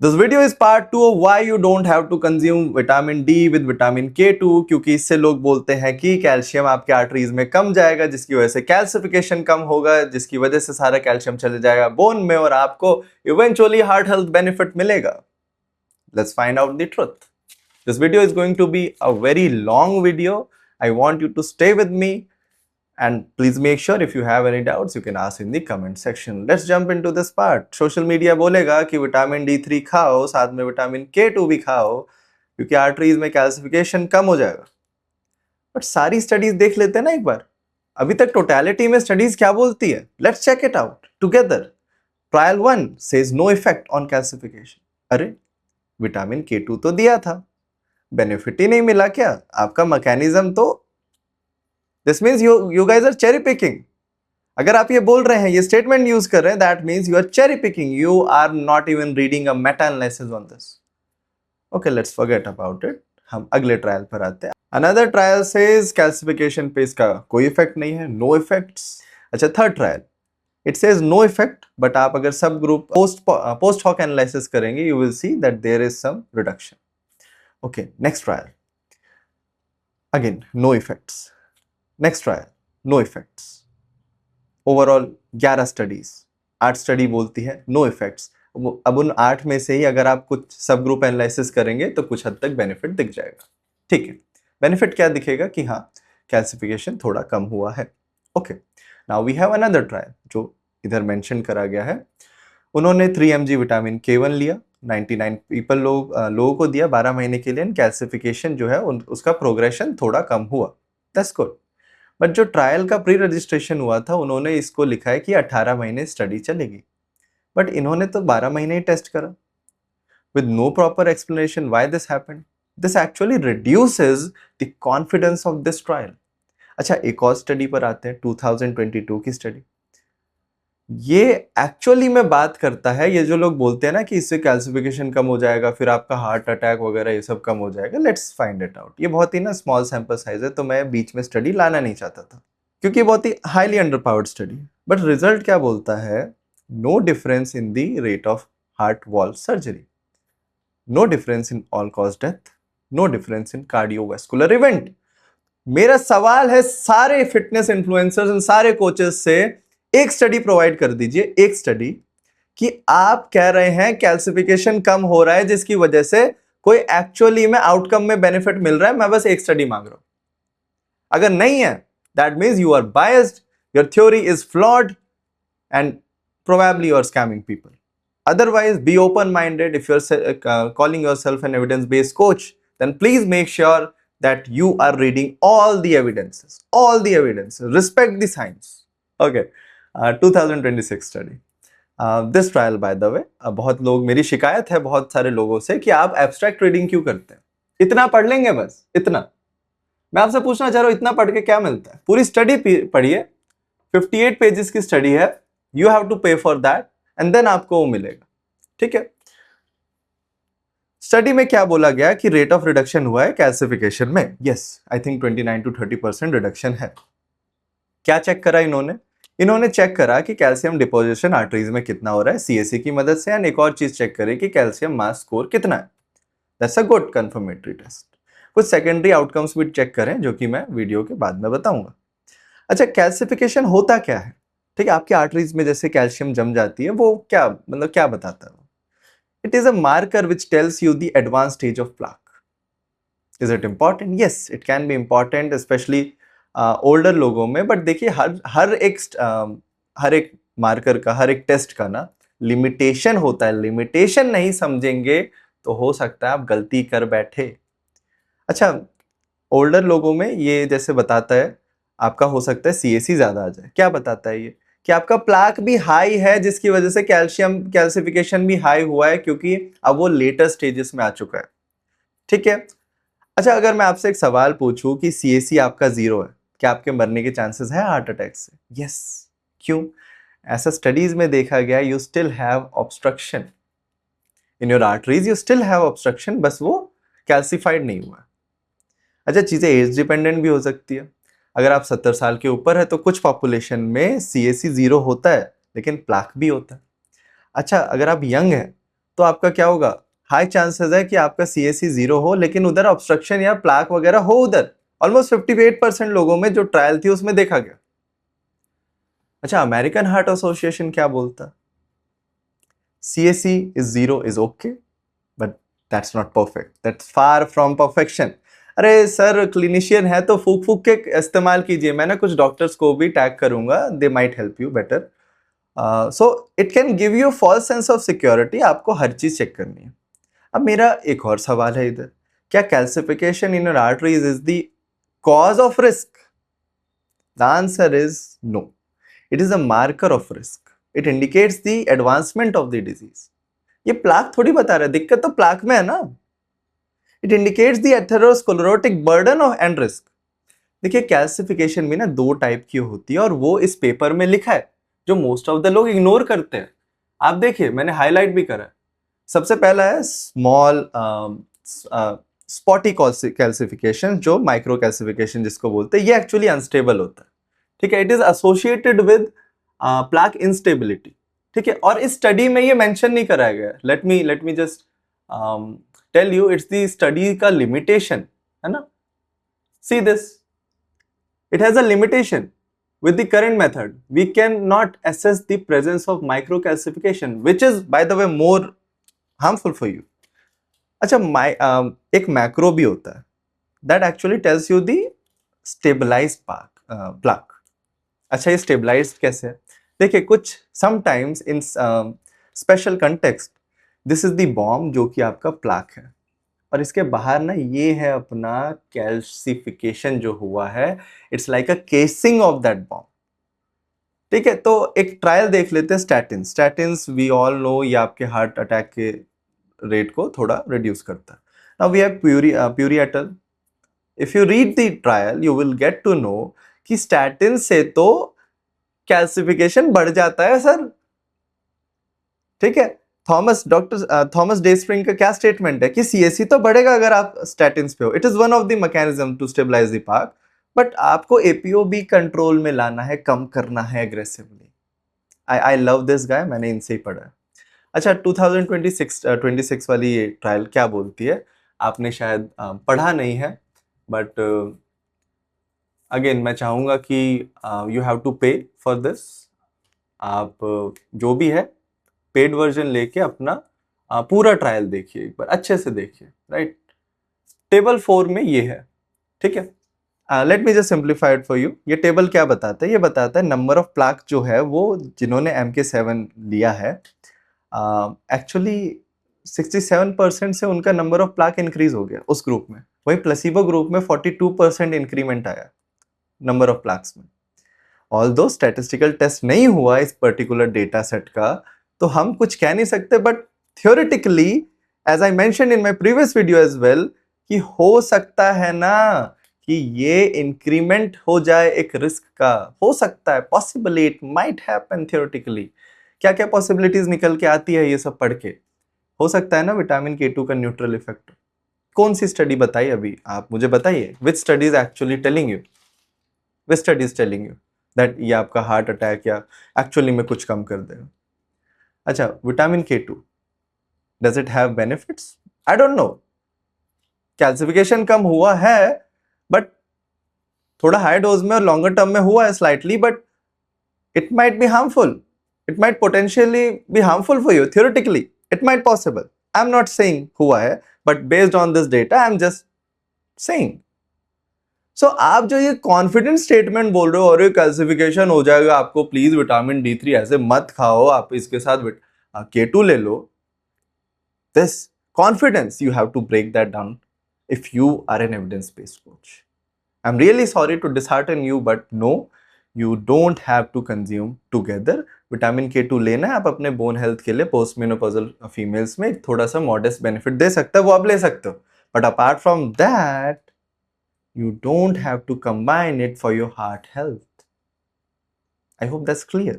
This video is part 2 of why you don't have to consume vitamin D with vitamin K2 क्योंकि इससे लोग बोलते हैं कि कैल्शियम आपके आर्टरीज में कम जाएगा जिसकी वजह से कैल्सिफिकेशन कम होगा जिसकी वजह से सारा कैल्शियम चले जाएगा बोन में और आपको इवेंचुअली हार्ट हेल्थ बेनिफिट मिलेगा. Let's find out the truth. This video is going to be a very long video. I want you to stay with me. And please make sure if you have any doubts, you can ask in the comment section. Let's jump into this part. Social media बोलेगा कि vitamin D3 खाओ, साथ में vitamin K2 भी खाओ, क्योंकि arteries में calcification कम हो जाएगा. बट सारी स्टडीज देख लेते हैं ना एक बार. अभी तक टोटलिटी में स्टडीज क्या बोलती है? Let's check it out together. Trial 1 says no effect on calcification. अरे विटामिन K2 तो दिया था, बेनिफिट ही नहीं मिला क्या? आपका मैकेनिज्म तो This means you guys are cherry picking. अगर आप ये बोल रहे हैं, ये स्टेटमेंट यूज कर रहे हैं, that means you are cherry picking. You are not even reading a meta analysis on this. Okay, let's forget about it. हम अगले ट्रायल पर आते हैं. Another trial says calcification पे इसका कोई इफेक्ट नहीं है, no effects. अच्छा, third trial it says no effect, but आप अगर सब ग्रुप post hoc analysis करेंगे, you will see that there is some reduction. Okay, next trial. Again, no effects. Next trial no effects. Overall 11 studies, 8 study बोलती है no effects. अब उन 8 में से ही अगर आप कुछ सब ग्रुप एनालिसिस करेंगे तो कुछ हद तक बेनिफिट दिख जाएगा. ठीक है, बेनिफिट क्या दिखेगा कि हाँ कैल्सिफिकेशन थोड़ा कम हुआ है. Okay, now we have another trial जो इधर मेंशन करा गया है. उन्होंने 3 mg विटामिन K1 लिया, 99 पीपल लोगों को दिया 12 महीने के लिए. कैल्सिफिकेशन जो है उसका प्रोग्रेशन थोड़ा कम हुआ. That's good. बट जो ट्रायल का प्री रजिस्ट्रेशन हुआ था उन्होंने इसको लिखा है कि 18 महीने स्टडी चलेगी. बट इन्होंने तो 12 महीने ही टेस्ट करा with no proper explanation why this happened. This actually reduces the confidence of this trial. अच्छा, एक और स्टडी पर आते हैं, 2022 की स्टडी. ये एक्चुअली में बात करता है, ये जो लोग बोलते हैं ना कि इससे कैल्सिफिकेशन कम हो जाएगा, फिर आपका हार्ट अटैक वगैरह ये सब कम हो जाएगा. Let's find it out. ये बहुत ही ना स्मॉल सैंपल साइज है, तो मैं बीच में स्टडी लाना नहीं चाहता था क्योंकि बहुत ही highly under powered study. But result क्या बोलता है? No difference in the rate of heart valve surgery, no difference in all cause death, no difference in cardiovascular event. मेरा सवाल है सारे फिटनेस इन्फ्लुएंसर्स एंड सारे कोचेस से, एक स्टडी प्रोवाइड कर दीजिए, एक स्टडी कि आप कह रहे हैं कैल्सिफिकेशन कम हो रहा है जिसकी वजह से कोई एक्चुअली में आउटकम में बेनिफिट मिल रहा है. मैं बस एक स्टडी मांग रहा हूं. अगर नहीं है, that means you are biased, your theory is flawed and probably you are scamming people. Otherwise, be open-minded. If you're calling yourself an evidence-based coach, then please make sure that you are reading all the evidences. All the evidences. Respect the science. Okay. 2026 study. This trial, by the way, बहुत लोग, मेरी शिकायत है बहुत सारे लोगों से कि आप एब्स्ट्रैक्ट रीडिंग क्यों करते हैं? इतना पढ़ लेंगे बस, इतना. मैं आपसे पूछना चाह रहा हूं, इतना पढ़ के क्या मिलता है? पूरी स्टडी पढ़िए, 58 पेजेस की स्टडी है. यू हैव टू पे फॉर दैट एंड देन आपको वो मिलेगा. ठीक है. स्टडी में क्या बोला गया कि रेट ऑफ रिडक्शन हुआ है कैल्सिफिकेशन में. Yes, I think 29 to 30% reduction है. क्या चेक करा इन्होंने चेक करा कि कैल्शियम डिपोजिशन आर्टरीज में कितना हो रहा है CAC की मदद से. एंड एक और चीज चेक करें कि कैल्शियम मास स्कोर कितना है. That's a good confirmatory test. कुछ सेकेंडरी आउटकम्स भी चेक करें जो कि मैं वीडियो के बाद में बताऊंगा. अच्छा, कैल्सिफिकेशन होता क्या है? ठीक है, आपकी आर्टरीज में जैसे कैल्शियम जम जाती है, वो क्या मतलब क्या बताता है? It is a marker which tells you the advance stage of plaque. Is it important? Yes, it can be important specially older लोगों में. बट देखिए हर एक मार्कर का, हर एक टेस्ट का ना लिमिटेशन होता है. लिमिटेशन नहीं समझेंगे तो हो सकता है आप गलती कर बैठे. अच्छा, ओल्डर लोगों में ये जैसे बताता है आपका हो सकता है CAC ज्यादा आ जाए. क्या बताता है ये? कि आपका प्लाक भी हाई है जिसकी वजह से कैल्सिफिकेशन भी हाई हुआ है क्योंकि अब वो लेटर स्टेजेस में आ चुका है. ठीक है. अच्छा, अगर मैं आपसे एक सवाल पूछूं कि CAC आपका 0 है, क्या आपके मरने के चांसेस है हार्ट अटैक से? यस. क्यों? ऐसा स्टडीज में देखा गया, you still have obstruction in your arteries, you still have obstruction, बस वो कैल्सिफाइड नहीं हुआ. अच्छा, चीजें एज डिपेंडेंट भी हो सकती है. अगर आप 70 साल के ऊपर है तो कुछ पॉपुलेशन में CAC 0 होता है लेकिन प्लाक भी होता है. अच्छा, अगर आप यंग है तो आपका क्या होगा, हाई चांसेस है कि आपका CAC 0 हो, लेकिन उधर ऑब्स्ट्रक्शन या प्लाक वगैरह हो उधर। ऑलमोस्ट 58% लोगों में जो ट्रायल थी उसमें देखा गया। अच्छा, अमेरिकन हार्ट एसोसिएशन क्या बोलता, CAC is 0 is okay, but that's not perfect, that's far from perfection। अरे सर क्लिनिशियन है तो फूक फूक के इस्तेमाल कीजिए, मैं ना कुछ डॉक्टर्स को भी टैग करूंगा, they might help you better. So it can give you false sense of security, आपको हर चीज चेक करनी है। अब मेरा एक और सवाल है इधर, क्या calcification in your arteries is the cause of risk? The answer is no, it is a marker of risk, it indicates the advancement of the disease. ये प्लाक थोड़ी बता रहा है, दिक्कत तो प्लाक में है ना। It indicates the atherosclerotic burden of and risk. देखिए कैल्सिफिकेशन भी ना दो टाइप की होती है, और वो इस पेपर में लिखा है, जो मोस्ट ऑफ द लोग इग्नोर करते हैं। आप देखिए मैंने हाईलाइट भी करा है। सबसे पहला है स्मॉल स्पॉटी कैल्सिफिकेशन, जो माइक्रो कैल्सिफिकेशन जिसको बोलते हैं, ये एक्चुअली अनस्टेबल होता है, ठीक है। It is associated with plaque instability, ठीक है। और इस स्टडी में ये मेंशन नहीं कराया गया। Let me just tell you, it's the study का लिमिटेशन है ना। See this, it has a limitation. With the current method, we cannot assess the presence of microcalcification, which is by the way more harmful for you. अच्छा, एक macro भी होता है, that actually tells you the stabilized plaque। अच्छा, ये stabilized कैसे है? देखिए कुछ sometimes in special context, this is the bomb जो कि आपका प्लाक है, और इसके बाहर ना ये है अपना कैल्सिफिकेशन जो हुआ है, it's like a casing of that bomb, ठीक है। तो एक ट्रायल देख लेते हैं statin. Statins we all know, ये आपके हार्ट अटैक के रेट को थोड़ा रिड्यूस करता है। नाउ वी हैव प्यूरिएटल। If you read the trial you will get to know कि स्टैटिन से तो कैल्सिफिकेशन बढ़ जाता है सर, ठीक है। डॉक्टर थॉमस डे स्प्रिंग का क्या स्टेटमेंट है कि CAC तो बढ़ेगा अगर आप स्टैटिन्स पे हो, it is one of the mechanism to stabilise the plaque, but आपको APO भी कंट्रोल में लाना है, कम करना है aggressively. I love this guy, मैंने इनसे ही पढ़ा है। अच्छा, 2026 वाली ये ट्रायल क्या बोलती है, आपने शायद पढ़ा नहीं है, बट अगेन मैं चाहूंगा कि यू हैव टू पे फॉर दिस। आप जो भी है पेड वर्जन लेके अपना पूरा ट्रायल देखिए, एक बार अच्छे से देखिए, राइट। टेबल 4 में ये है, ठीक है। Let me just simplify it for you. ये टेबल क्या बताता है, ये बताता है नंबर ऑफ प्लाक जो है वो जिन्होंने MK7 लिया है, एक्चुअली 67% से उनका नंबर ऑफ प्लाक इंक्रीज हो गया उस ग्रुप में। वही प्लेसिबो ग्रुप में 42% इंक्रीमेंट आया नंबर ऑफ प्लाक्स में। ऑल्दो स्टैटिस्टिकल टेस्ट नहीं हुआ इस पर्टिकुलर डेटा सेट का, तो हम कुछ कह नहीं सकते, but theoretically as I mention in my previous video as well, कि हो सकता है ना कि ये इंक्रीमेंट हो जाए, एक रिस्क का हो सकता है, possibly it might happen theoretically. क्या क्या पॉसिबिलिटीज निकल के आती है ये सब पढ़ के, हो सकता है ना विटामिन K2 का न्यूट्रल इफेक्ट। कौन सी स्टडी बताई अभी आप मुझे बताइए, which studies actually telling you, which studies telling you that ये आपका हार्ट अटैक या एक्चुअली में कुछ कम कर देगा। अच्छा, vitamin K2 does it have benefits? I don't know. Calcification कम हुआ है, बट थोड़ा हाई डोज में और लॉन्गर टर्म में हुआ है slightly, but it might be harmful, it might potentially be harmful for you theoretically, it might possible. I am not saying हुआ है, but based on this data I am just saying. So आप जो ये confident statement बोल रहे हो और ये कैल्सिफिकेशन हो जाएगा आपको, प्लीज विटामिन D3 ऐसे मत खाओ, आप इसके साथ K2 ले लो, this confidence you have to break that down if you are an evidence-based coach. I'm really sorry to dishearten you, but no, you don't have to consume together. Vitamin K2 लेना है आप अपने bone health के लिए, post menopausal females में थोड़ा सा modest benefit दे सकता है, वो आप ले सकते हो, but apart from that you don't have to combine it for your heart health. I hope that's clear.